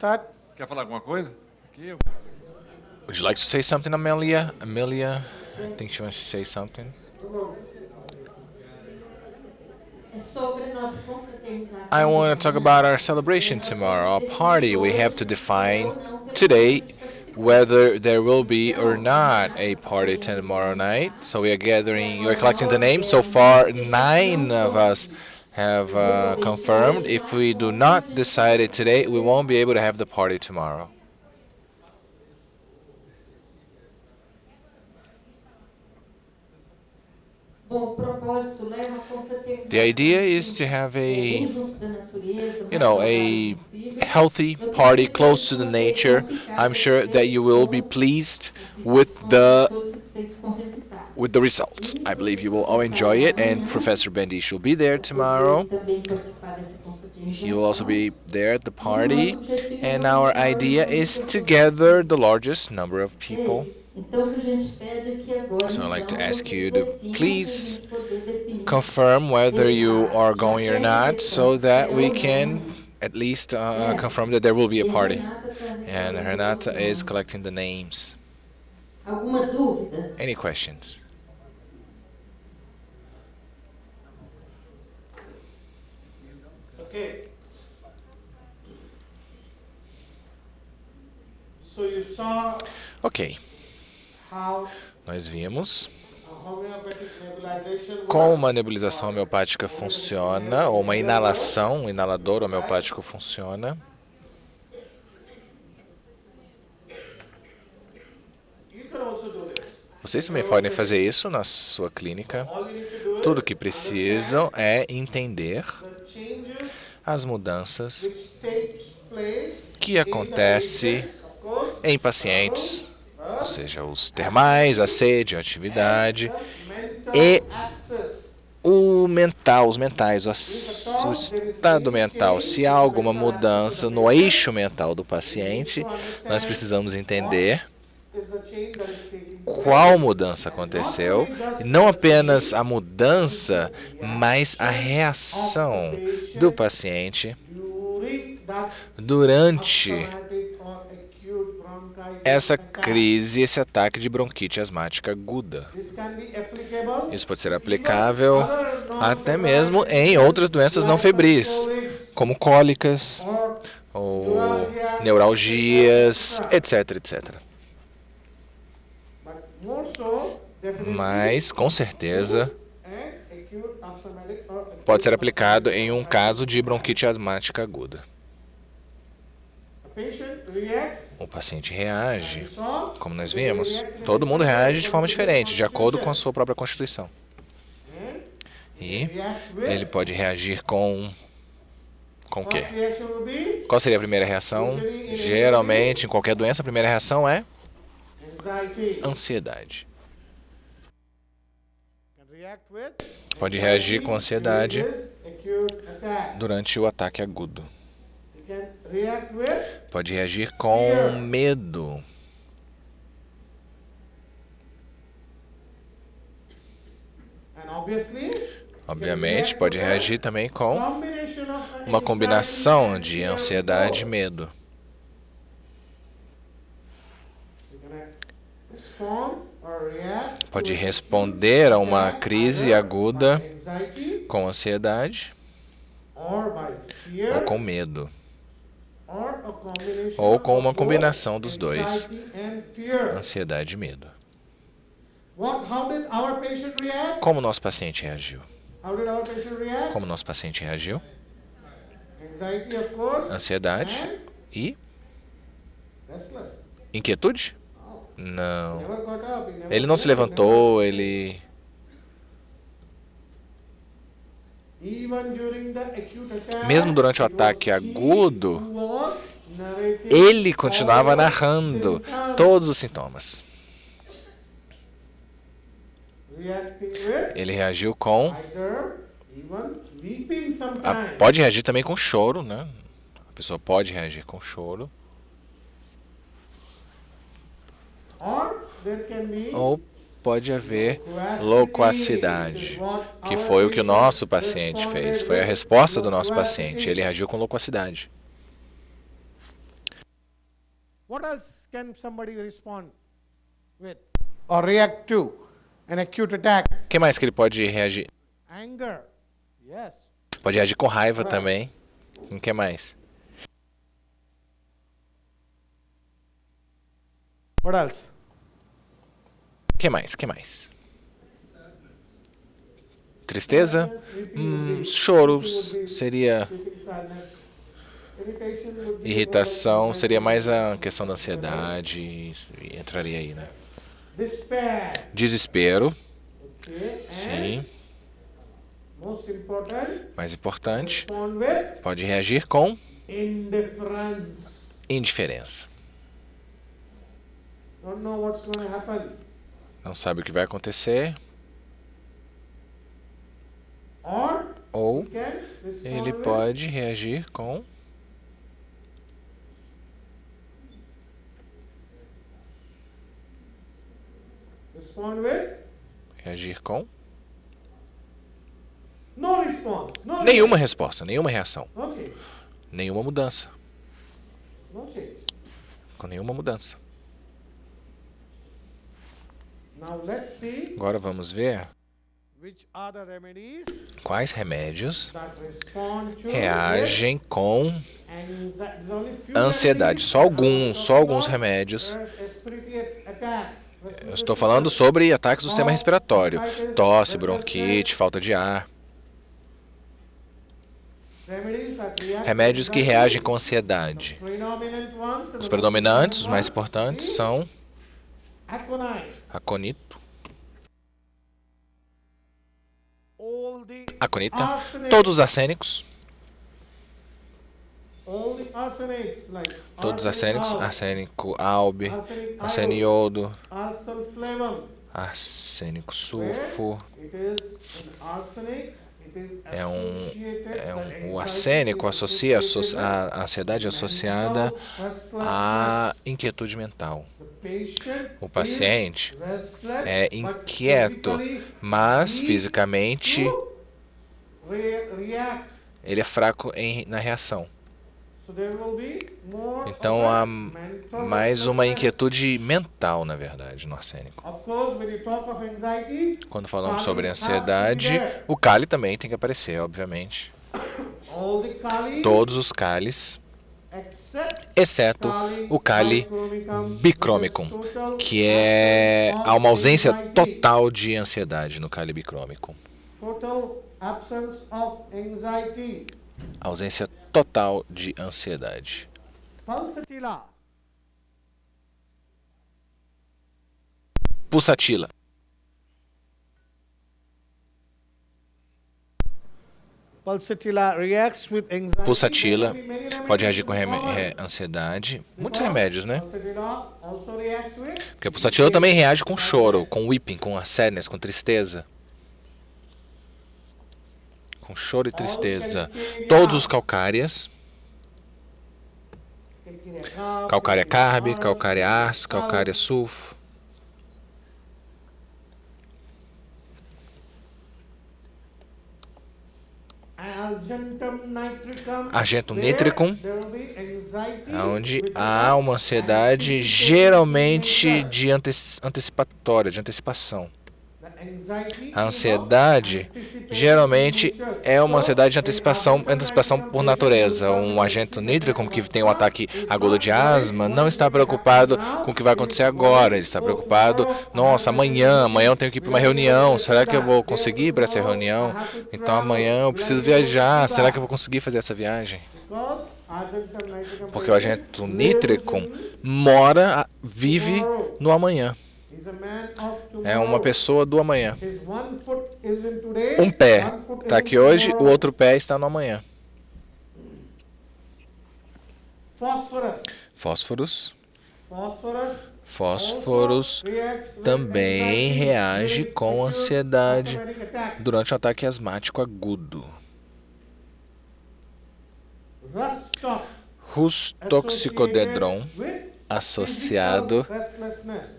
start? Quer falar alguma coisa? Aqui, Would you like to say something, Amelia? Amelia, I think she wants to say something. I want to talk about our celebration tomorrow, our party. We have to define today whether there will be or not a party tomorrow night. So we are gathering, we are collecting the names. So far, 9 of us have confirmed. If we do not decide it today, we won't be able to have the party tomorrow. The idea is to have a healthy party close to the nature. I'm sure that you will be pleased with the results. I believe you will all enjoy it, and Professor Bendish will be there tomorrow. He will also be there at the party, and our idea is to gather the largest number of people. So I'd like to ask you to please confirm whether you are going or not, so that we can at least confirm that there will be a party. And Renata is collecting the names. Any questions? Okay. So you saw Ok. how Nós vimos homeopathic nebulization como uma nebulização homeopática funciona, ou uma inalação, um inalador homeopático funciona. You can also do this. Vocês também podem fazer isso na sua clínica. All you need to do Tudo o is que precisam é entender the changes as mudanças which takes place que acontecem of course, em pacientes, ou seja, os termais, a sede, a atividade, mental e access. o mental, os mentais, o estado mental. Se há alguma mudança no eixo mental do paciente, nós precisamos entender Is the change that is taking qual mudança aconteceu, e não apenas a mudança, mas a reação do paciente during that durante traumatic or acute bronchitis essa attack. crise, esse ataque de bronquite asmática aguda. This can be applicable Isso pode ser aplicável até mesmo em outras doenças não febris, como cólicas or ou neuralgias, etc, etc. but more so definitely Mas, com certeza, and acute asthmatic or acute pode ser aplicado em um caso de bronquite asmática aguda. The patient reacts, O paciente reage, you saw, como nós vimos. Todo mundo reage de forma diferente, de acordo com a sua própria constituição. and E react with ele pode reagir com o quê? first reaction will be Qual seria a primeira reação? Geralmente, em qualquer doença, a primeira reação é anxiety. ansiedade. Can react with Pode reagir com ansiedade during this acute attack. durante o ataque agudo. You can react with Pode reagir com medo. and obviously Obviamente, pode reagir também com combination of uma combinação anxiety de and ansiedade e fear. medo. You can respond or react Pode to responder a uma crise aguda by anxiety com ansiedade or by ou fear com medo, or a combination ou com uma of both combinação dos dois, anxiety and fear. ansiedade e medo. How did our patient react? Como o nosso paciente reagiu? How did our patient react? Como o nosso paciente reagiu? Anxiety, of course. Ansiedade And e restless. inquietude? He Não. never got up. He never Ele não se moved, levantou, ele... Even during the acute attack, Mesmo durante o it was ataque he agudo, who was narrating ele continuava all narrando symptoms, todos os sintomas. reacting with Ele reagiu com... either even weeping sometimes. Pode reagir também com choro, né? A pessoa pode reagir com choro. Or there can be Ou pode haver loquacidade, que foi o que o nosso paciente fez. Foi a resposta do nosso paciente. Ele reagiu com loquacidade. What else can somebody respond with or react to an acute attack? O que mais que ele pode reagir? Anger. Yes. Pode reagir com raiva também. O que mais? What else? O que mais? O que mais? Tristeza? Choros seria. Sadness. Irritation would be Irritação seria mais a questão da ansiedade. Entraria aí, né? despair. Desespero. Okay. And Sim. most important, Mais importante. respond with Pode reagir com indifference. indiferença. Don't know what's going to happen. Não sabe o que vai acontecer. Or Ou he can respond ele with pode reagir com reagir com no response. No nenhuma resposta, nenhuma reação, No change. nenhuma mudança, No change. com nenhuma mudança. Now let's see Agora vamos ver which are the remedies quais remédios that respond to reagem com anxiety. There's only few ansiedade. remedies. Só alguns remédios. There's respiratory attack. Eu estou falando sobre ataques do sistema respiratório. Tosse, bronquite, falta de ar. Remedies that react to Remédios que anxiety. reagem com ansiedade. Predominant ones, Os predominantes, os mais importantes, são aconite. aconito, All the aconita, arsenic, todos os arsênicos, all the arsenics like todos os arsenic arsênicos, alb, arsênico albe, arsenic arsênio iodide, iodo, arsulflavum. arsênico sulfo. It is an arsenic. It is É um, associated, o arsênico associa a ansiedade associada à inquietude mental. O paciente é inquieto, mas fisicamente ele é fraco na reação. Então há mais uma inquietude mental, na verdade, no arsênico. Quando falamos sobre ansiedade, o Kali também tem que aparecer, obviamente. Todos os Kalis, exceto o Kali bicrômicum, que há uma ausência total de ansiedade no Kali bicrômicum. Ausência total de ansiedade. Pulsatila. Pulsatila pode reagir com ansiedade. Muitos remédios, né? Porque a pulsatila também reage com choro, com weeping, com sadness, com tristeza. Com choro e tristeza. Todos os calcárias. Calcária carbe, calcária ars, calcária sulfo. Argentum nitricum, onde há uma ansiedade geralmente de antecipatória, de antecipação. A ansiedade geralmente é uma ansiedade de antecipação por natureza. Um agente nítrico que tem um ataque agudo de asma não está preocupado com o que vai acontecer agora. Ele está preocupado, nossa, amanhã eu tenho que ir para uma reunião. Será que eu vou conseguir ir para essa reunião? Então amanhã eu preciso viajar. Será que eu vou conseguir fazer essa viagem? Porque o agente nítrico vive no amanhã. É uma pessoa do amanhã. Um pé está aqui hoje, o outro pé está no amanhã. Fósforos também reage com ansiedade durante um ataque asmático agudo. Rustoxicodendron associado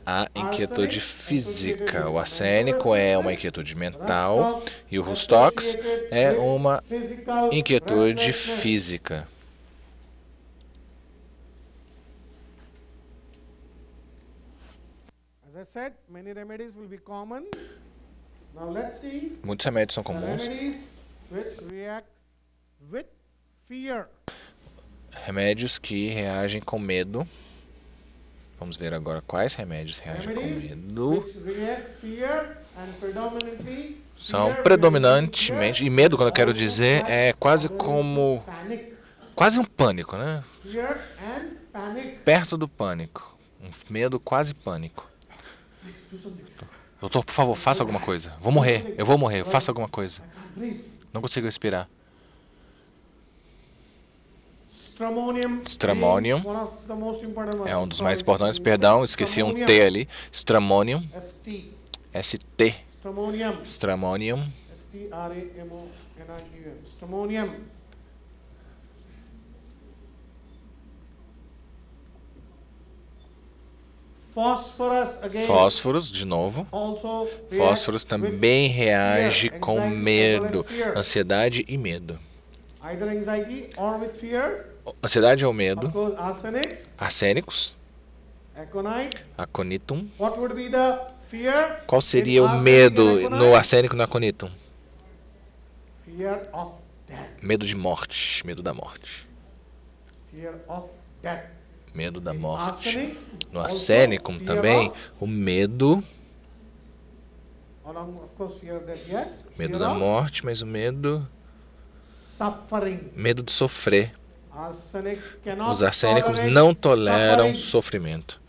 à inquietude física. O arsênico é uma inquietude mental e o Rustox é uma inquietude física. I said, many remedies will be common. Now let's see Muitos remédios são the comuns. remedies which react with fear. Remédios que reagem com medo. Vamos ver agora quais remédios reagem com Remedies medo. which react fear and predominantly São fear predominantemente, e medo, quando eu quero also dizer, é like quase bordering como, panic. quase um pânico, né? Fear and panic. Perto do pânico. Um medo quase pânico. Do something. Doutor, por favor, faça alguma coisa. Vou morrer, eu vou morrer, faça alguma coisa. I can't breathe. Não consigo respirar. Stramonium, Stramonium being one of the most important ones. É um dos Sorry, mais importantes. it's Perdão, esqueci um Stramonium. T ali. Stramonium, ST. ST. Stramonium. Stramonium. Stramonium. Stramonium. Phosphorus again. Fósforos, de novo. Also reacts Fósforos with também reage fear, com anxiety, medo, as well as fear. ansiedade e medo. Either anxiety or with fear. Ansiedade ou Of medo. course, arsenics, Arsênicos, aconite. aconitum. What would be the fear? Qual seria in o arsenic medo and no aconite? arsênico e no aconitum? Fear of death. Medo de morte, medo da morte. Fear of death. Medo da In morte. arsenic, No also arsênico fear também, of- o medo, Along, of course, fear of death, yes. medo Fear da of morte, mas o medo, suffering. medo de sofrer. Arsenics cannot Os arsênicos tolerate não toleram suffering. sofrimento.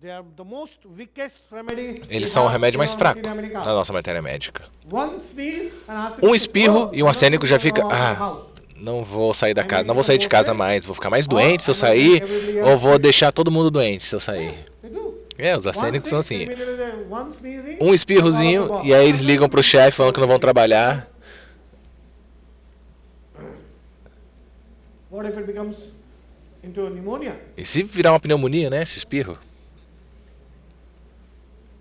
They are the most weakest remedy we Eles são o have remédio in mais our fraco material medical. na nossa matéria médica. One sneeze, an arsenic Um will espirro go, e um arsênico já fica, go out of the ah, house. não vou sair da casa, não vou sair de casa mais, vou ficar mais doente se eu Or sair, everybody ou vou else- deixar todo mundo doente se eu sair. They do. É, os One arsênicos são sneeze, assim. immediately one sneezing, Um espirrozinho out of the e aí eles box. ligam pro chefe falando que não vão trabalhar. What if it becomes into a pneumonia? E se virar uma pneumonia, né, esse espirro?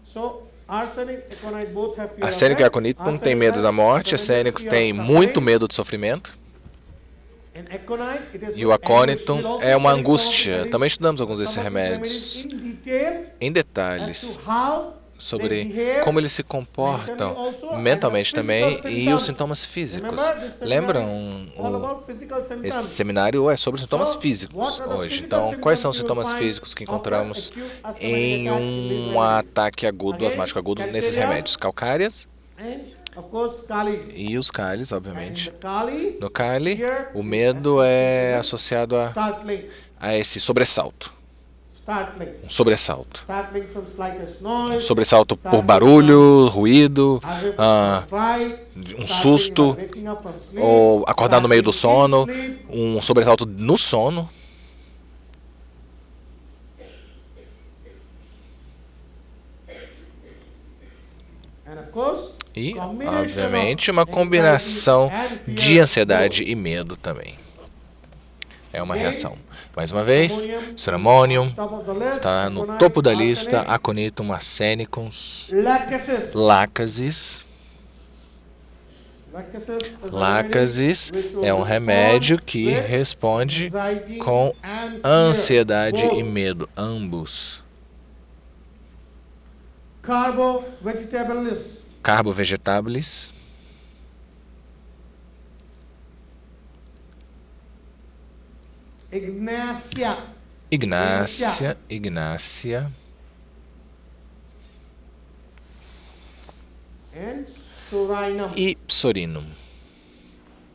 So, arsenic, aconite both have fear of Arsênico e death. aconitum têm Arsenic medo has da morte, tremendous arsênicos fear of têm suffering. muito medo de sofrimento. And aconite, it is E o with anguish. aconitum We'll also é uma study some of angústia. these Também estudamos alguns desses some of these remédios remedies in detail em as detalhes to how sobre they behave como eles se comportam mentalmente também e os sintomas físicos. Lembram? all about physical symptoms. Esse seminário é sobre sintomas So, físicos what are the hoje. physical Então, quais são os symptoms sintomas you will físicos que find encontramos after acute asthmatic em attack in these um remedies? ataque agudo, Again, asmático agudo, nesses calcareous. remédios? Calcárias And, of course, calis. e os cálices, And obviamente. in the cali, No cáli, fear o is medo é associated associado with startling, a esse sobressalto. startling, Um sobressalto. startling from slightest noise, Sobressalto por barulho, ruído, as if ah, from fright, um startling susto, by waking up from sleep, ou acordar no meio do startling in sono, sleep. um sobressalto no sono. And of course, E, combination obviamente, of uma combinação anxiety and fear de ansiedade both. e medo também. É uma Again, reação. Mais uma vez, Stramonium, Stramonium top of the list, está no aconite, topo da lista, arsenics, aconitum, arsenicums, lachesis. lácases. Lachesis is a Lácases remedy which will é um remédio que respond with responde anxiety com and fear, ansiedade both. e medo, ambos. Carbo vegetables. Carbo vegetabilis, Ignacia. ignácia, And Surinam. e psorinum.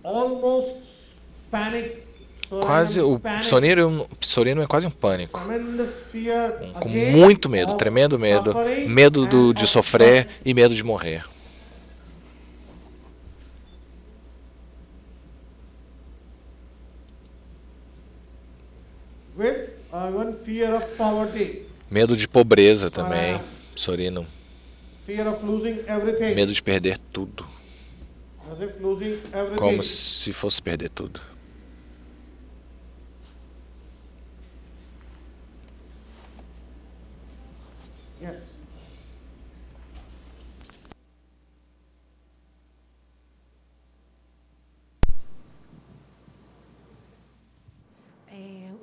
Almost panic. Surinam Quase o panic. psorinum é quase um pânico. Tremendous fear. Com again muito medo, of tremendo medo, suffering medo and de of sofrer death. e medo de morrer. With one fear of poverty. Medo de pobreza também, psorinum. Fear of losing everything. Medo de perder tudo, As if losing everything. como se fosse perder tudo. Yes.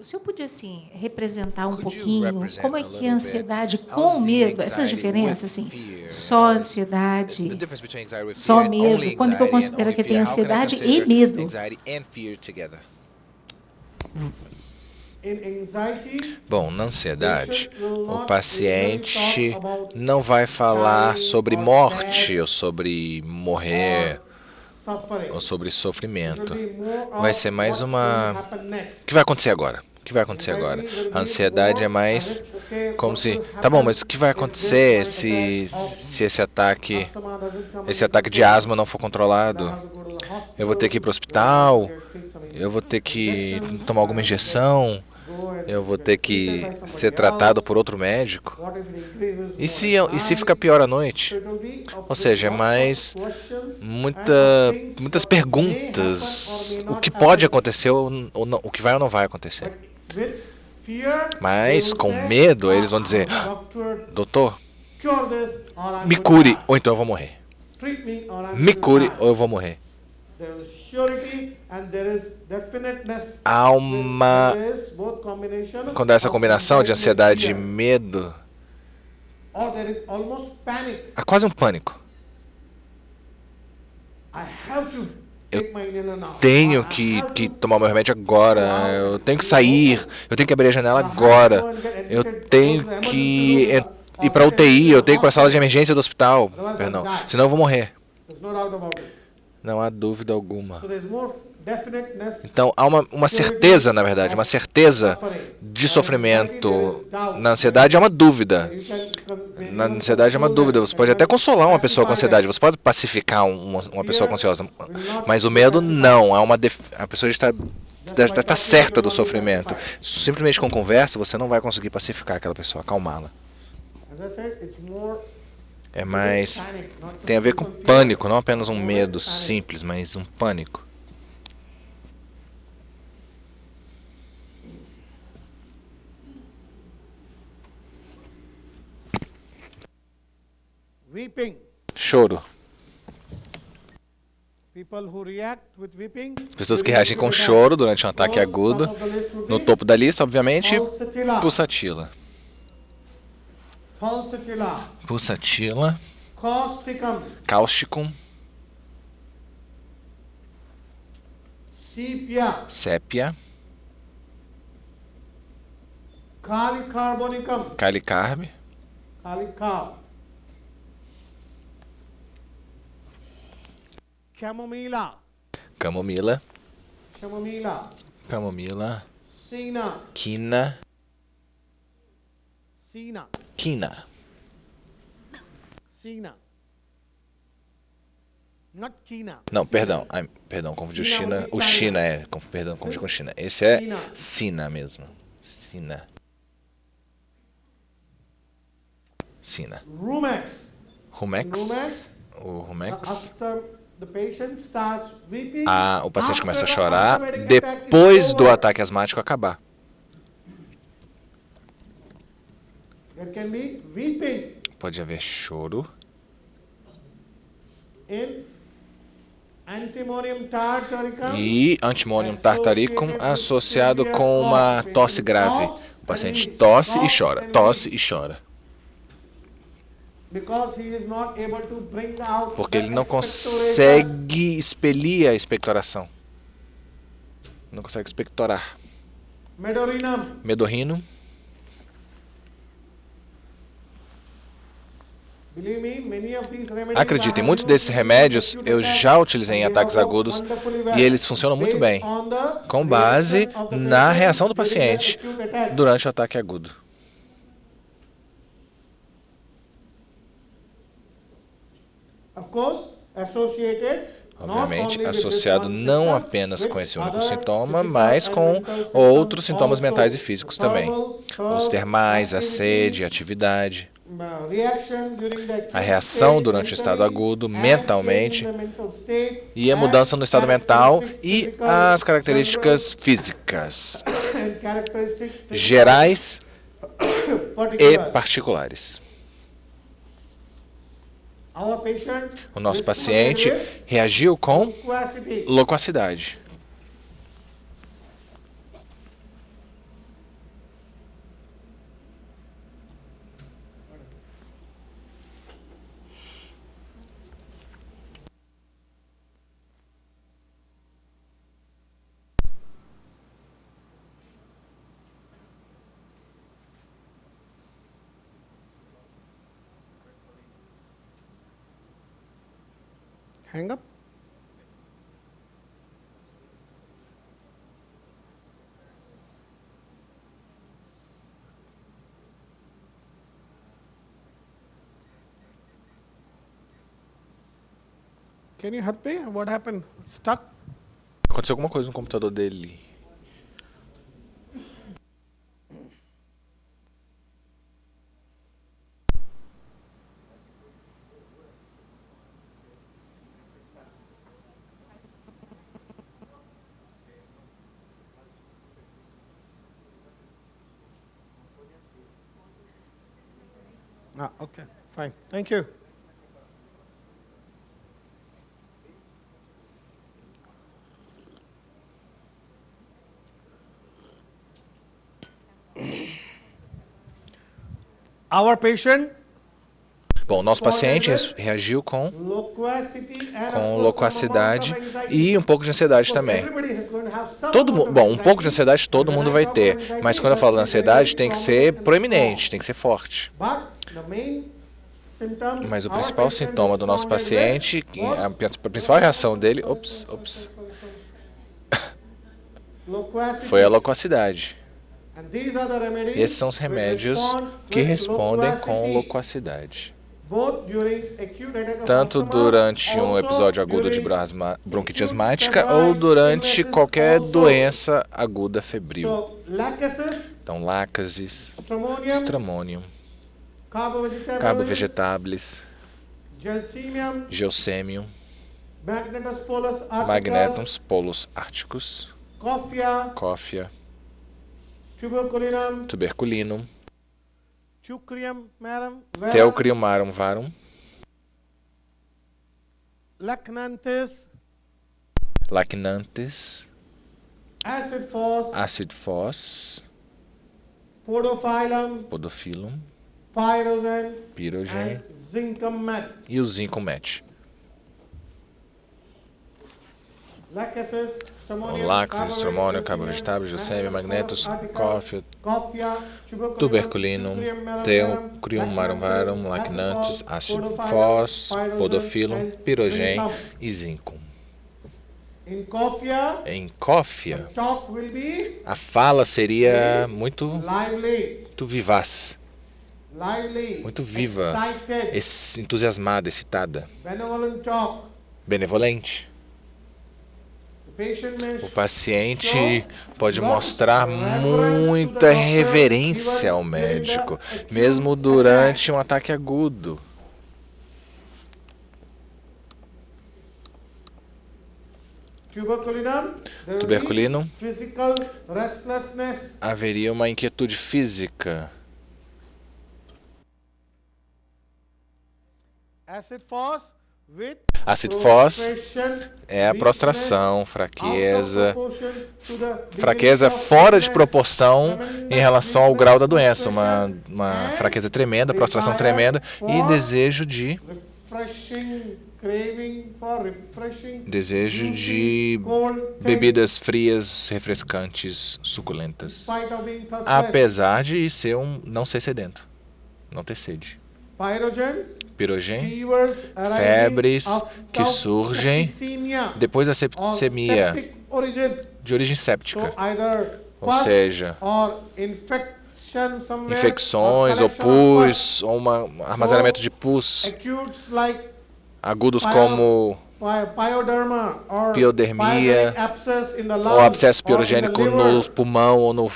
O senhor podia, assim, representar um Could you pouquinho represent como é a que little é a bit ansiedade how's com the medo, essas anxiety diferenças, with assim, fear? só The ansiedade, difference between anxiety with só fear and only medo, quando que eu anxiety and considero only que tem fear. How can I ansiedade e consider medo? anxiety and fear together? In anxiety, Bom, na ansiedade, patient will o not paciente usually talk about não vai falar dying sobre or morte death ou sobre morrer or suffering. ou sobre It will sofrimento. be more Vai of ser mais what's going to uma... happen next. O que vai acontecer agora? O que vai acontecer agora? A ansiedade é mais como se... Tá bom, mas o que vai acontecer se esse ataque de asma não for controlado? Eu vou ter que ir para o hospital? Eu vou ter que tomar alguma injeção? Eu vou ter que ser tratado por outro médico? E se ficar pior à noite? Ou seja, é mais muitas perguntas. O que pode acontecer ou não, o que vai ou não vai acontecer. Mas com medo, eles vão dizer: doutor, me cure ou então eu vou morrer. Me cure ou eu vou morrer. Há uma... Quando há essa combinação de ansiedade e medo, há quase um pânico. Eu tenho que tomar meu remédio agora, eu tenho que sair, eu tenho que abrir a janela agora, eu tenho que ir para a UTI, eu tenho que ir para a sala de emergência do hospital, perdão, senão eu vou morrer. Não há dúvida alguma. Então, há uma certeza, na verdade, uma certeza de sofrimento. Na ansiedade é uma dúvida. Na ansiedade é uma dúvida. Você pode até consolar uma pessoa com ansiedade, você pode pacificar uma pessoa com ansiosa. Mas o medo, não. A pessoa está certa do sofrimento. Simplesmente com conversa, você não vai conseguir pacificar aquela pessoa, acalmá-la. É mais... tem a ver com pânico, não apenas um medo simples, mas um pânico. Choro. As pessoas que reagem com choro durante um ataque agudo. No topo da lista, obviamente, pulsatila. Pulsatila. Cáusticum. Sépia. Calicarbe. Camomila. Camomila. Quina. Quina. Não, perdão. Ai, perdão, confundi o China. O China perdão, confundi com China. Esse é Sina mesmo. Sina. Sina. Rumex. O Rumex. O paciente começa a chorar depois do ataque asmático acabar. Pode haver choro. E Antimonium tartaricum associado com uma tosse grave. O paciente tosse e chora, tosse e chora. Porque ele não consegue expelir a expectoração. Não consegue expectorar. Medorrinum. Acreditem, muitos desses remédios eu já utilizei em ataques agudos e eles funcionam muito bem, com base na reação do paciente durante o ataque agudo. Obviamente, associado não apenas com esse único sintoma, mas com outros sintomas mentais e físicos também. Os termais, a sede, a atividade. A reação durante o estado agudo, mentalmente, e a mudança no estado mental e as características físicas, gerais e particulares. O nosso paciente reagiu com loquacidade. hang up. Can you help me? What happened? Stuck? Aconteceu alguma coisa no computador dele. Ah, okay, fine. Thank you. Our patient Bom, nosso paciente reagiu com loquacidade e um pouco de ansiedade também. Bom, um pouco de ansiedade todo mundo vai ter, mas quando eu falo de ansiedade tem que ser proeminente, tem que ser forte. Mas o principal sintoma do nosso paciente, a principal reação dele, foi a loquacidade. Esses são os remédios que respondem com loquacidade. Tanto durante um episódio agudo de bronquite asmática ou durante qualquer doença aguda febril. Então, lácases, stramonium, carbovegetables, geosemium, magnetums polus árticos, cófia, tuberculinum, Teucriumarum varum, Lacnantes, Acid Fos, Podophyllum, Pyrogen e o Zinco Match. Láxis, Stramonium, Carbovegetável, Geosemium, Magnetus, Cófia, Tuberculinum, Teucriumarum varum, Lacnantes, Acid Fos, Podophyllum, Pyrogen e Zinco. Em cófia, a fala seria muito vivaz, muito viva, entusiasmada, excitada, benevolente. O paciente pode mostrar muita reverência ao médico, mesmo durante um ataque agudo. Tuberculino, haveria uma inquietude física. Acid Fos é a prostração, fraqueza fora de proporção em relação ao grau da doença, uma fraqueza tremenda, prostração tremenda e desejo de bebidas frias, refrescantes, suculentas, apesar de não ser sedento, não ter sede. Pirogen, febres que surgem depois da septicemia, de origem séptica, ou seja, infecções ou pus, ou armazenamento de pus, agudos como piodermia, ou abscesso pirogênico no pulmão ou no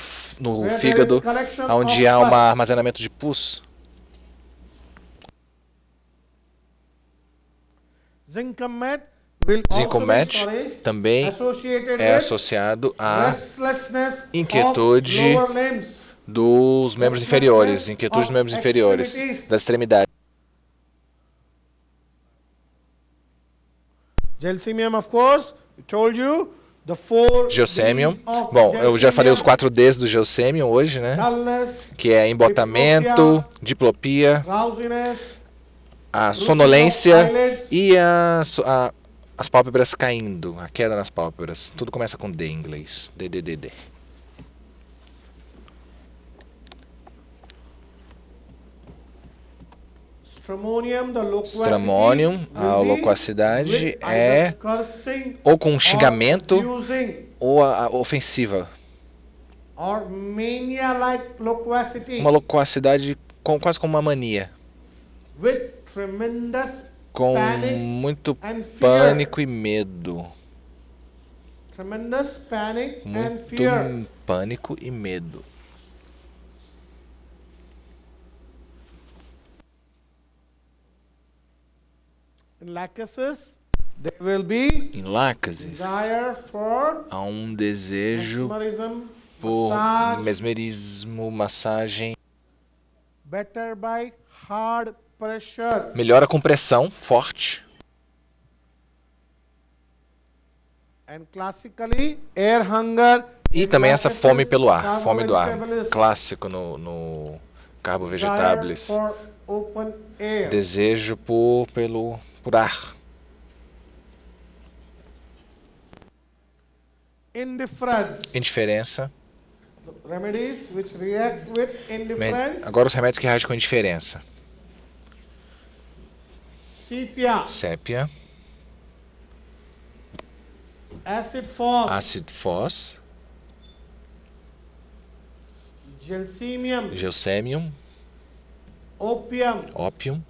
fígado, onde há um armazenamento de pus. Zinco Match também é associado à inquietude dos membros inferiores, das extremidades. Geosemium, bom, eu já falei os 4 Ds do Geosemium hoje, né? Que é embotamento, diplopia, a sonolência e as pálpebras caindo, a queda nas pálpebras. Tudo começa com D em inglês. D. Stramonium, the loquacity Stramonium, a will be loquacidade with é either cursing ou com or xingamento abusing, ou a ofensiva. or mania-like loquacity Uma loquacidade quase como uma mania, with tremendous com panic muito and fear. pânico e medo. Tremendous panic and Muito fear. pânico e medo. In lachesis, there will be Em lácases, desire for há um desejo mesmerism, por massage, mesmerismo, massagem. better by hard pressure. Melhora com pressão forte. And classically, air hunger. E in também essa fome lachesis, pelo ar, fome do ar. carbo-vegetables, Clássico no carbo desire vegetables. for open air. Desejo por ar. Indifference. Indiferença. Remedies which react with indifference. Agora os remédios que reagem com indiferença. Sepia. Sépia, Acid fos. ácido fós, Gelsemium. gelsemium, Opium. ópium.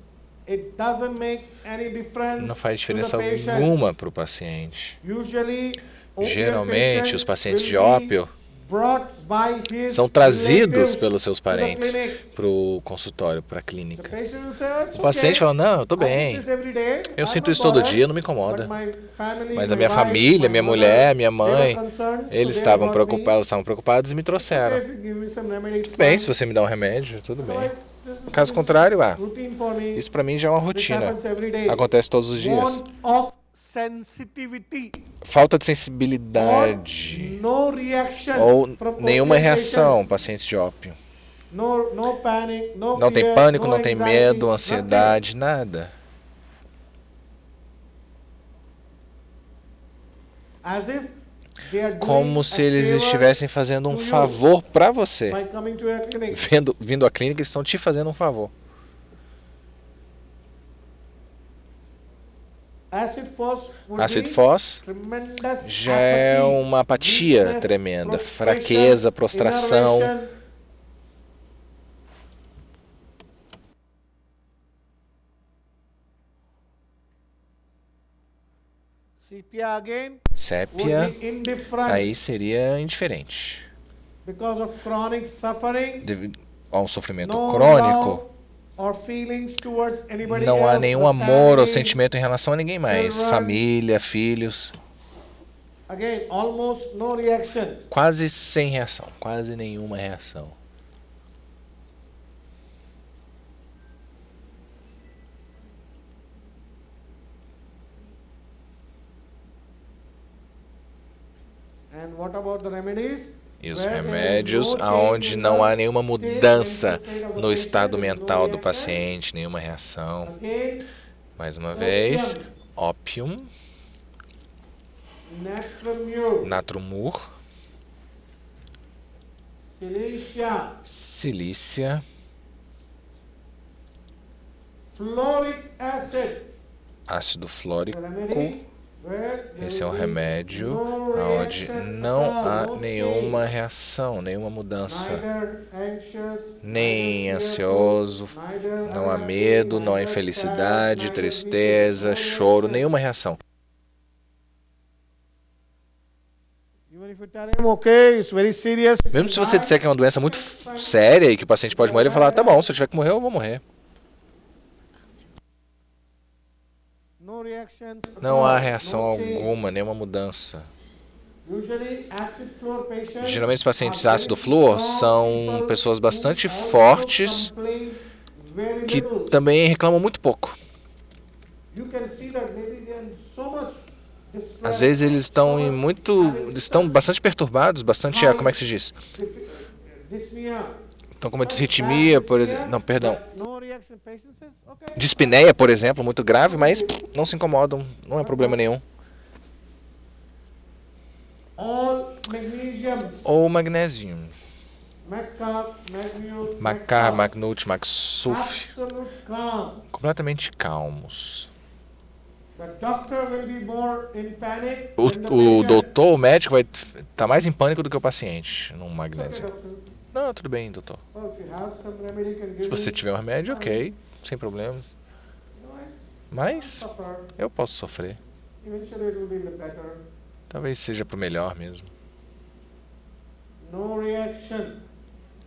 It doesn't make any difference Não faz to the diferença patient. alguma para o paciente. Usually, opium Geralmente, patient os pacientes will de be ópio brought by his são trazidos relatives pelos seus to the parentes clinic. para o consultório, para a The clínica. patient will say, "It's O paciente okay. fala, não, eu estou I do bem, this every day. eu I'm sinto not isso todo bothered, dia, não me but incomoda. my family, Mas my a minha wife, família, my minha mother, mulher, minha they were mãe, concerned, so eles they estavam brought me. preocupados, e me Okay, trouxeram. if you give me some remedy, it's Tudo bem, fine. se você me dá um remédio, tudo bem. Otherwise, this is- Caso this is contrário, routine for me. isso para mim já é uma This rotina. happens every day. Acontece todos os dias. Want of sensitivity Falta de or sensibilidade no reaction ou from nenhuma opium reação, patients. pacientes de ópio. No panic, no Não tem fear, pânico, no não tem anxiety, medo, nothing. ansiedade, nada. As if they are doing Como a se eles favor estivessem fazendo um to you favor para você. by coming to your clinic. Vindo à clínica, eles estão te fazendo um favor. Acid fos would Ácido be fós tremendous já é apathy, uma apatia weakness, tremenda, prostration, fraqueza, prostração. innervation. Sepia again would Sépia, be indifferent aí seria indiferente. because of chronic suffering. Devido a um sofrimento No crônico, love or feelings towards anybody não há else, nenhum the amor ou family. sentimento em relação a ninguém mais. children. Família, filhos, Again, almost no reaction. quase sem reação, quase nenhuma reação. And what about the remedies? E os Where there is remédios, no aonde change in não the há nenhuma state, mudança mental state of the no estado patient, there is no mental do reaction. paciente, nenhuma reação. Again, Mais uma vez, ópium, Natromure, natrumur, Silesia, silícia, Fluoric acid. ácido flórico. The remedy where there Esse é um will be remédio no onde reaction não at all, há no nenhuma change. reação, nenhuma mudança. Neither anxious, Nem neither ansioso, fearful, neither não há unhappy, medo, não há neither infelicidade, sad, neither tristeza, weakness, no choro, reaction. nenhuma reação. Even if you tell him, okay, it's very serious, Mesmo se você disser que é uma doença muito séria e que o paciente pode morrer, ele vai falar, tá bom, se eu tiver que morrer, eu vou morrer. no reactions at Não all, há reação no change. alguma, nenhuma mudança. Usually, acid fluor patients Geralmente os pacientes are ácido very flúor strong são people pessoas who bastante also fortes complain very que little. também reclamam muito pouco. You can see that maybe they are in so much distress, Às vezes eles estão so em much muito, having estão bastante perturbados, bastante, como é que se diz? dyspnea. Estão com uma disritmia, por exemplo, não, perdão, No reaction, patient says, okay. dispneia, por exemplo, muito grave, mas não se incomodam, não é problema nenhum. All magnesiums, Ou magnésio, Makar, Magnut, Maksuf, absolute calm. completamente calmos. The doctor will be more in panic O than the patient. doutor, o médico, vai estar mais em pânico do que o paciente num Okay, magnésio. doctor. Não, tudo bem, doutor. Well, if you have some remedy, you can give Se você me. tiver um remédio, ok, sem problemas. Otherwise, Mas suffer. eu posso sofrer. Eventually it will be the better. Talvez seja pro melhor mesmo. No reaction,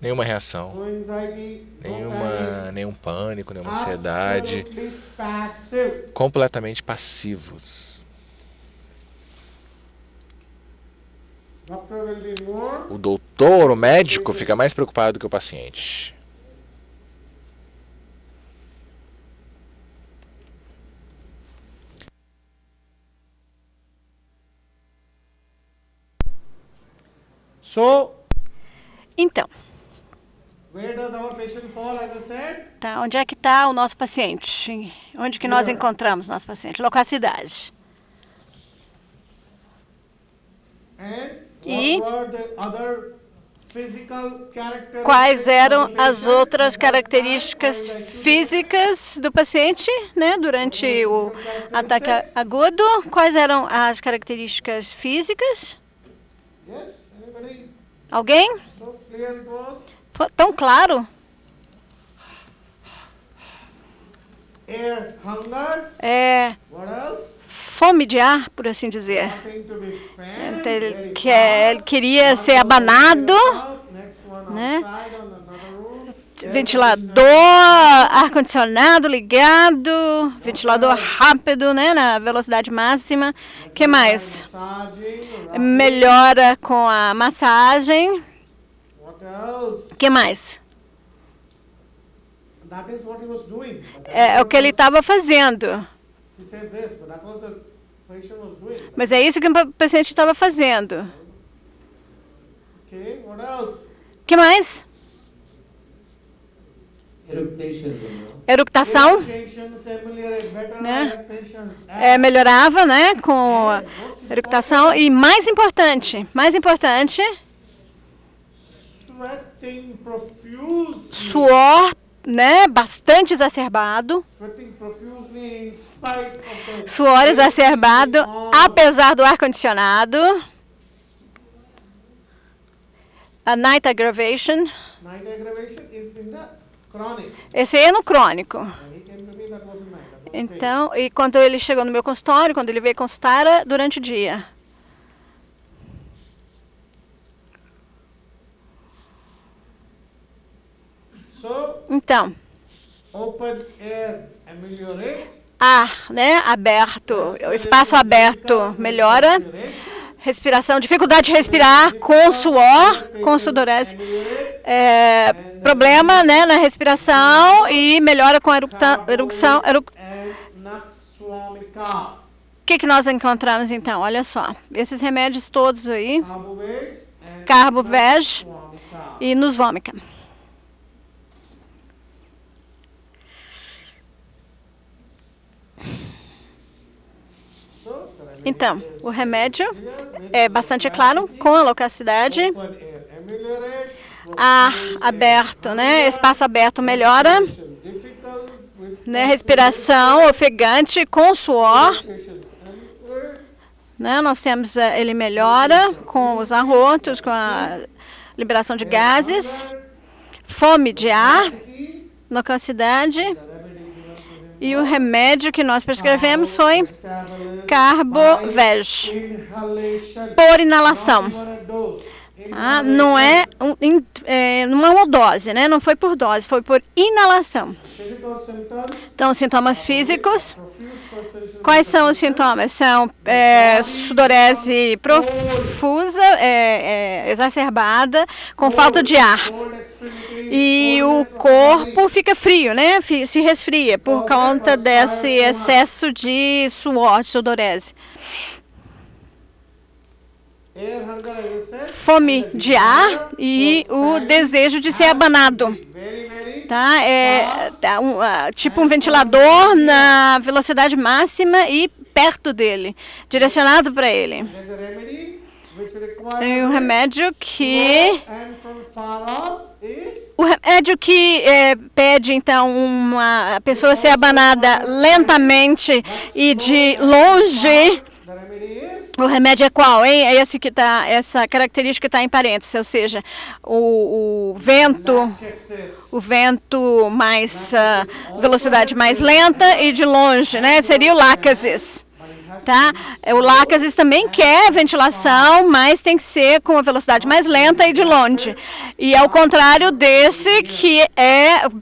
Nenhuma reação, no anxiety, no panic. nenhum pânico, nenhuma ansiedade. Absolutely passive. Completamente passivos. Doctor will be more. O doutor, o médico, fica mais preocupado do que o paciente. So, Então, where does our patient fall, as I said? tá, onde é que está o nosso paciente? Onde que nós encontramos nosso paciente? Locacidade. And E what were the other physical characteristics quais eram of the as patient outras at that time características while the acute físicas do paciente, né, durante o ataque agudo? Quais eram as características físicas? Yes, anybody? Alguém? So clear it was. Tão claro? Air hunger. É What else? fome de ar, por assim dizer. Wanting to be fed. Então, ele very ele fast. queria ser abanado, Next one né? outside on another room. ventilador, ar-condicionado ligado, ventilador rápido, né, na velocidade máxima. O que mais? Massaging. Melhora com a massagem. What else? O que mais? That is what he was doing. But that É is o que ele estava fazendo. He says this, but that was the patient was doing. Mas é isso que o paciente estava fazendo. Okay, what else? O que mais? Eructação. Patients ameliorate better Né? patients. Melhorava, né, com a eructação. E mais importante, Sweating profusely. suor, né, bastante exacerbado. Sweating profusely in spite of the Suor exacerbado, apesar do ar-condicionado. A night aggravation. night aggravation is in the chronic. Esse aí é no crônico. And he came to me, that was in night. That was day. Então, e quando ele chegou no meu consultório, quando ele veio consultar, era durante o dia. So, Então, open air ameliorate. ar, né, aberto, o espaço aberto melhora. Respiração, dificuldade de respirar com suor, com sudorese. Problema, né, na respiração e melhora com a eructação. And Naxwamika. O que nós encontramos então? Olha só, esses remédios todos aí, Carbovate and Carbovege Naxwamika. e nos vômica. So, the remedy Então, is o remédio clear, é bastante claro, com a locacidade, open air ameliorate. ar aberto, né, espaço aberto melhora, Difficult with né, respiração ofegante com suor, patients. né, nós temos, ele melhora com os arrotos, com a liberação de gases, fome de ar, locacidade, e o remédio que nós prescrevemos foi Carbovege, Inhalation. por inalação. Not even a dose. Não é não é uma dose, né? Não foi por dose, foi por inalação. Physical symptoms. Então, sintomas físicos. Profuse perspiration. Quais são os sintomas? São sudorese profusa, exacerbada, com falta de ar. Cold extremities. E o coldness of corpo body. fica frio, né? Se resfria por conta desse excesso de suor, de sudorese. Air hunger, as I said. Fome de ar e o desejo de ser abanado. Very, very. Tá? Tipo um ventilador na velocidade máxima e perto dele, direcionado para ele. There's a remedy which E requires um remédio que and from far off is O remédio que pede, então, a pessoa ser abanada lentamente e de longe, the remedy is o remédio é qual, hein? É esse que tá, essa característica está em parênteses, ou seja, o vento mais, velocidade mais lenta e de longe, né? Seria o lácasis. Tá? O lácasis também quer ventilação, mas tem que ser com a velocidade mais lenta e de longe. E ao contrário desse, que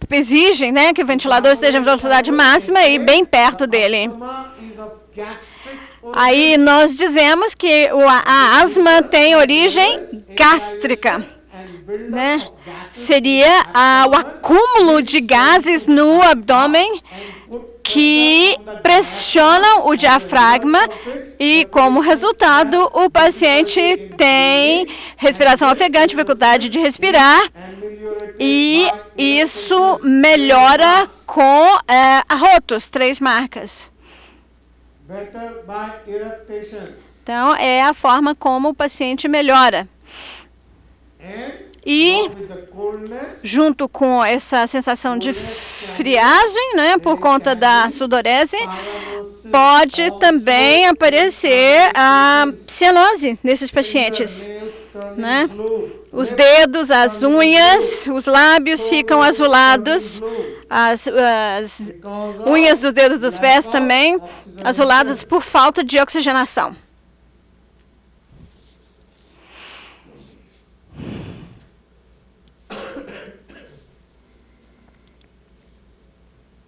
exigem, né, que o ventilador esteja em velocidade máxima e bem perto dele. asthma is of gastric Aí nós dizemos que a asma tem origem gástrica, né? Seria o acúmulo de gases no abdômen que pressionam o diafragma e, como resultado, o paciente tem respiração ofegante, dificuldade de respirar, e isso melhora com arrotos, 3 marcas. better by eructations. Então, é a forma como o paciente melhora. And E, with the coldness, junto com essa sensação de friagem, né, por conta da sudorese, pode também aparecer a cianose nesses pacientes, nails turning né? blue. Os dedos, as unhas, os lábios ficam azulados, as unhas dos dedos dos pés também azuladas por falta de oxigenação.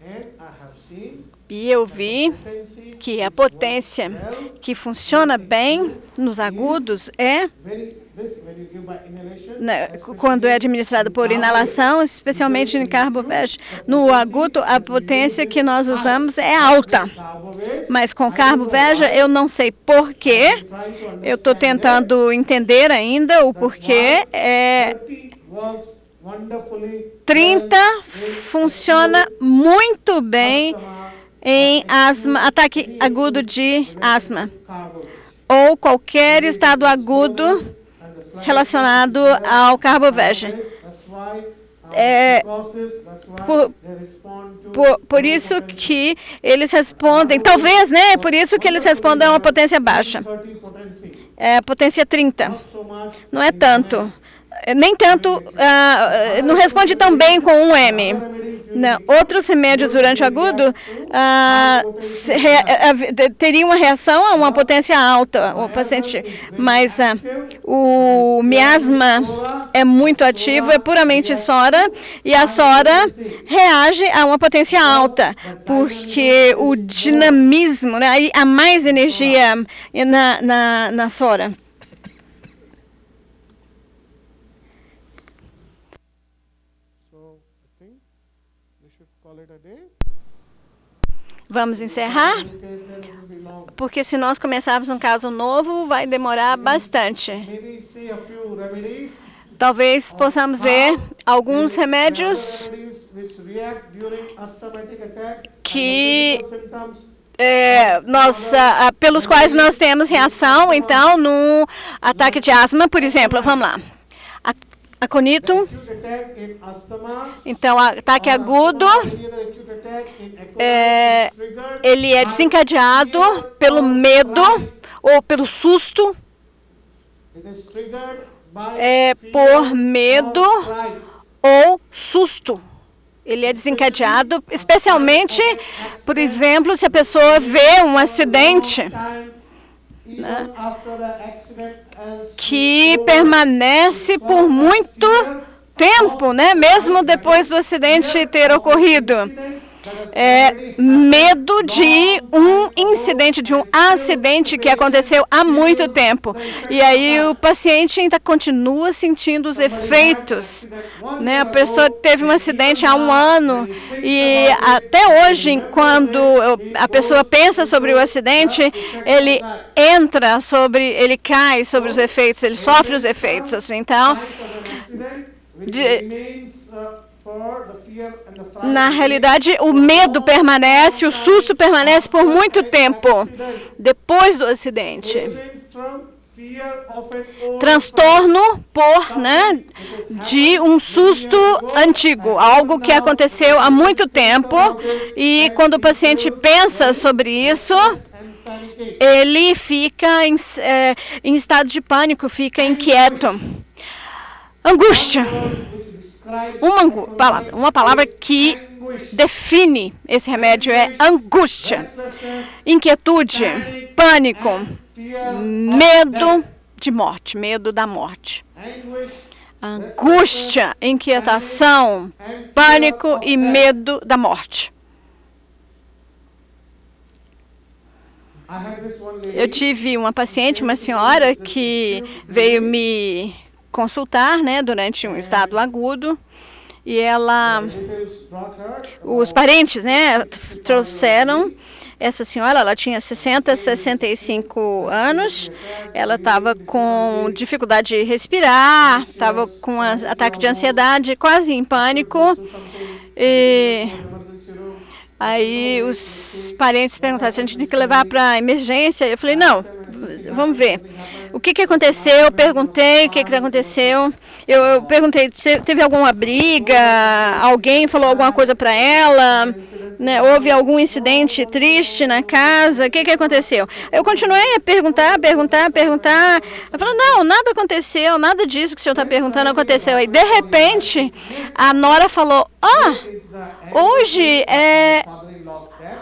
And I have seen E eu vi potency que a potência que funciona bem nos agudos when you give by inhalation, quando é administrado por inalação, especialmente em carbovége. No agudo, a potência que nós usamos é alta. carbohydrates, Mas com carboveja, eu não sei porquê. Eu estou tentando entender ainda o porquê. 30 works wonderfully 30 funciona muito bem em asma, ataque agudo de asma, carbohydrates. ou qualquer estado agudo relacionado ao carboveja. That's why Por isso que eles respondem, talvez, né? Por isso que eles respondem a uma potência baixa. É potência 30. Não é tanto. Nem tanto, não responde tão bem com 1M. Não. Outros remédios durante o agudo teriam uma reação a uma potência alta, o paciente. Mas o miasma é muito ativo, é puramente sora, e a sora reage a uma potência alta, porque o dinamismo, né, aí há mais energia na sora. Vamos encerrar? Porque se nós começarmos um caso novo, vai demorar bastante. Talvez possamos ver alguns remédios que pelos quais nós temos reação, então, no ataque de asma, por exemplo. Vamos lá. Aconito. Então, ataque agudo, ele é desencadeado pelo medo ou pelo susto, por medo ou susto. Ele é desencadeado, especialmente, por exemplo, se a pessoa vê um acidente, né, que permanece por muito tempo, né, mesmo depois do acidente ter ocorrido. Medo de um incidente, de um acidente que aconteceu há muito tempo. E aí o paciente ainda continua sentindo os efeitos, né? A pessoa teve um acidente há 1 ano e até hoje, quando a pessoa pensa sobre o acidente, ele cai sobre os efeitos, ele sofre os efeitos. Assim. Então, na realidade, o medo permanece, o susto permanece por muito tempo depois do acidente. transtorno né, de um susto antigo, algo que aconteceu há muito tempo, e quando o paciente pensa sobre isso, ele fica em estado de pânico, fica inquieto. Angústia. Uma palavra que define esse remédio é angústia, inquietude, pânico, medo de morte, medo da morte. Angústia, inquietação, pânico e medo da morte. Eu tive uma paciente, uma senhora, que veio me consultar, né, durante um estado agudo, e os parentes, né, trouxeram essa senhora. Ela tinha 65 anos, ela estava com dificuldade de respirar, estava com um ataque de ansiedade, quase em pânico, e aí os parentes perguntaram se a gente tinha que levar para a emergência. Eu falei, não, vamos ver. O que aconteceu? Eu perguntei o que aconteceu. Eu perguntei, teve alguma briga? Alguém falou alguma coisa para ela? Né? Houve algum incidente triste na casa? O que aconteceu? Eu continuei a perguntar. Eu falei, não, nada aconteceu, nada disso que o senhor está perguntando aconteceu. Aí, de repente, a nora falou, hoje é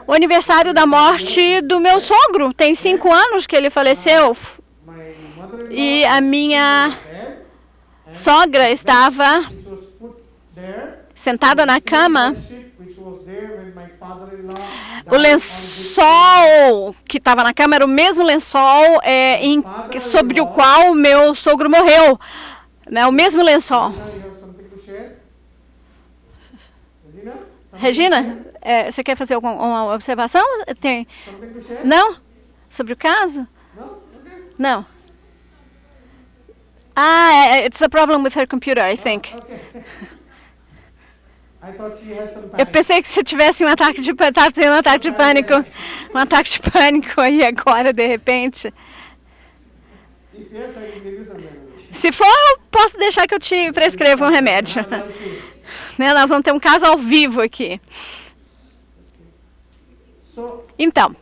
o aniversário da morte do meu sogro. Tem 5 anos que ele faleceu. E a minha sogra estava sentada na cama. O lençol que estava na cama era o mesmo lençol sobre o qual o meu sogro morreu. Né, o mesmo lençol. Regina, você quer fazer alguma observação? Tem? Não? Sobre o caso? Não. It's a problem with her computer, I think. Eu pensei que você tivesse um ataque de pânico. Um ataque de pânico aí agora, de repente. Se for, eu posso deixar que eu te prescreva um remédio. Né, nós vamos ter um caso ao vivo aqui. Então,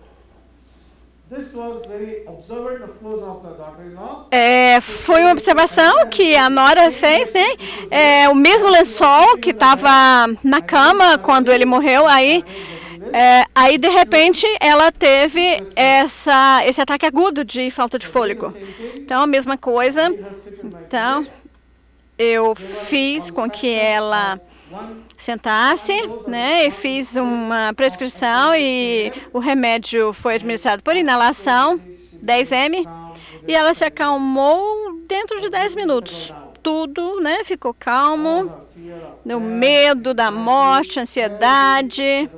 foi uma observação que a nora fez, né? O mesmo lençol que estava na cama quando ele morreu, aí de repente ela teve esse ataque agudo de falta de fôlego. Então, a mesma coisa. Então, eu fiz com que ela sentasse, né, e fiz uma prescrição, e o remédio foi administrado por inalação, 10 ml, e ela se acalmou dentro de 10 minutos. Tudo, né, ficou calmo, o medo da morte, ansiedade,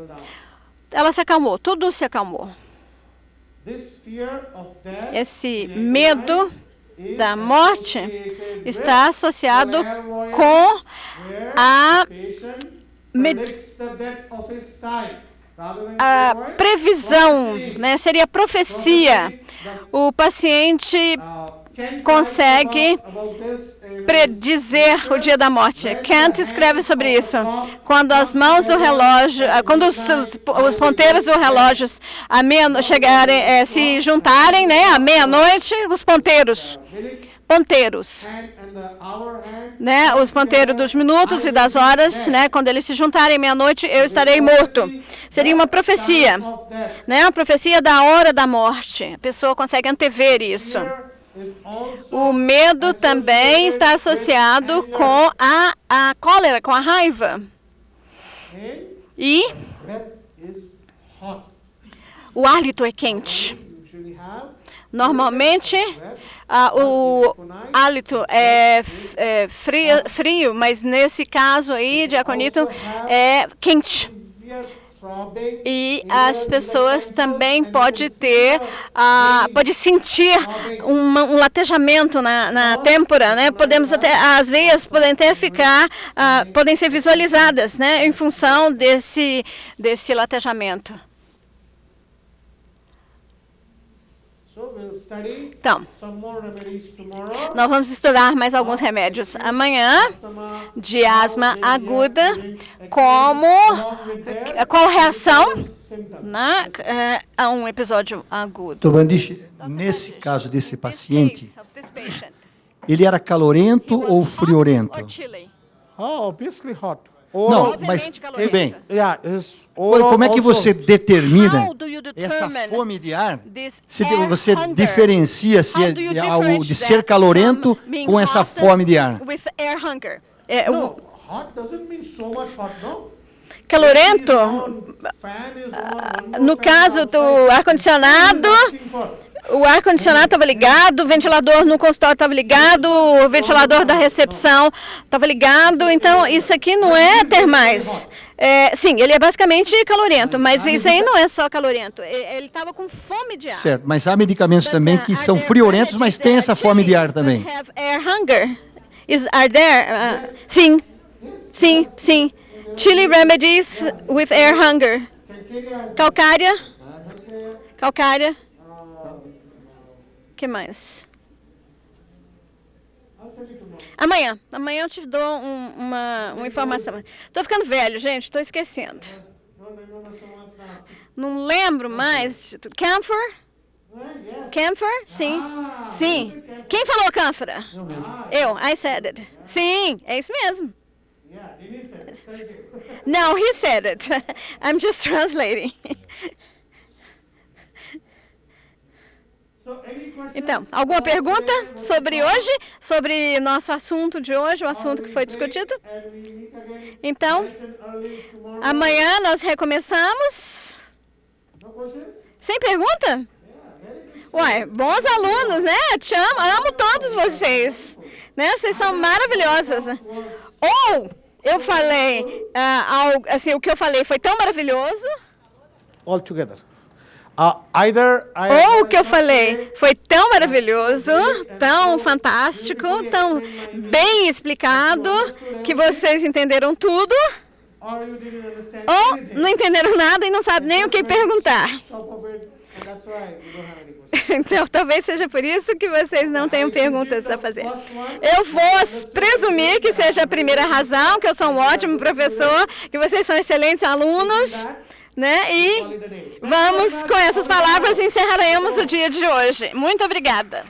ela se acalmou, tudo se acalmou. Esse medo da morte está associado com a previsão, né? Seria profecia. O paciente consegue predizer o dia da morte. Kant escreve sobre isso. Quando as mãos do relógio, quando os ponteiros do relógio chegarem, se juntarem, né, à meia-noite, os ponteiros, né, os ponteiros dos minutos e das horas, né, quando eles se juntarem meia-noite, eu estarei morto. Seria uma profecia, né, a profecia da hora da morte. A pessoa consegue antever isso. O medo também está associado com a cólera, com a raiva. E o hálito é quente. Normalmente, o hálito é frio, mas nesse caso aí, diaconito, é quente. E as pessoas também podem sentir um latejamento na têmpora, né? As veias podem até podem ser visualizadas, né? Em função desse latejamento. So we'll study Então, some more remedies tomorrow. nós vamos estudar mais alguns remédios amanhã de asma aguda, como qual reação, né, a um episódio agudo. Dr. Bandiche, nesse caso desse paciente, Case of this patient, ele era calorento was ou hot friorento? or chilly? Oh, obviously hot. Não, Oral, mas, Obviamente calorento. bem, yeah, his oral como é que also- você determina How do you essa determine fome de ar? this Se air você hunger? diferencia se How do you é algo de differentiate ser that calorento from being com essa hot fome de ar? with air hunger? No, hot doesn't mean so much hot, no? Calorento, Fan is on, one no more fan caso outside. do ar-condicionado, Asking for- o ar-condicionado estava ligado, o ventilador no consultório estava ligado, o ventilador da recepção estava ligado, então isso aqui não é termais. Sim, ele é basicamente calorento, mas isso aí não é só calorento, ele estava com fome de ar. Certo, mas há medicamentos também que Are são there friorentos, remedies mas têm that essa are fome de chilly ar but também. have air hunger? Are there? Sim, sim, sim. Chilly remedies with air hunger. Calcária. Calcária. O que mais? Amanhã eu te dou uma informação. Tô ficando velho, gente, tô esquecendo. Não lembro mais. Camphor? Camphor? Sim. Sim. Quem falou cânfora? Eu. I said it. Sim, é isso mesmo. Yeah, Denise said, thank you. No, he said it. I'm just translating. So any questions? Então, alguma pergunta sobre hoje? Sobre nosso assunto de hoje, o assunto que foi discutido? And we meet again Então, bright and early tomorrow. amanhã nós recomeçamos. No questions? Sem pergunta? Uai, bons alunos, né? Te amo, amo todos vocês. Né? Vocês são maravilhosas. Ou eu falei, assim, o que eu falei foi tão maravilhoso, All together. Either I ou o que eu falei foi tão maravilhoso, tão fantástico, tão bem explicado, que vocês entenderam tudo, or you didn't understand ou anything. não entenderam nada e não sabem nem o que perguntar. Top of it, and that's why you don't have any questions. Então, talvez seja por isso que vocês não tenham perguntas a fazer. Eu vou presumir que seja a primeira razão, que eu sou um ótimo professor, que vocês são excelentes alunos, né? E vamos, com essas palavras, encerraremos o dia de hoje. Muito obrigada.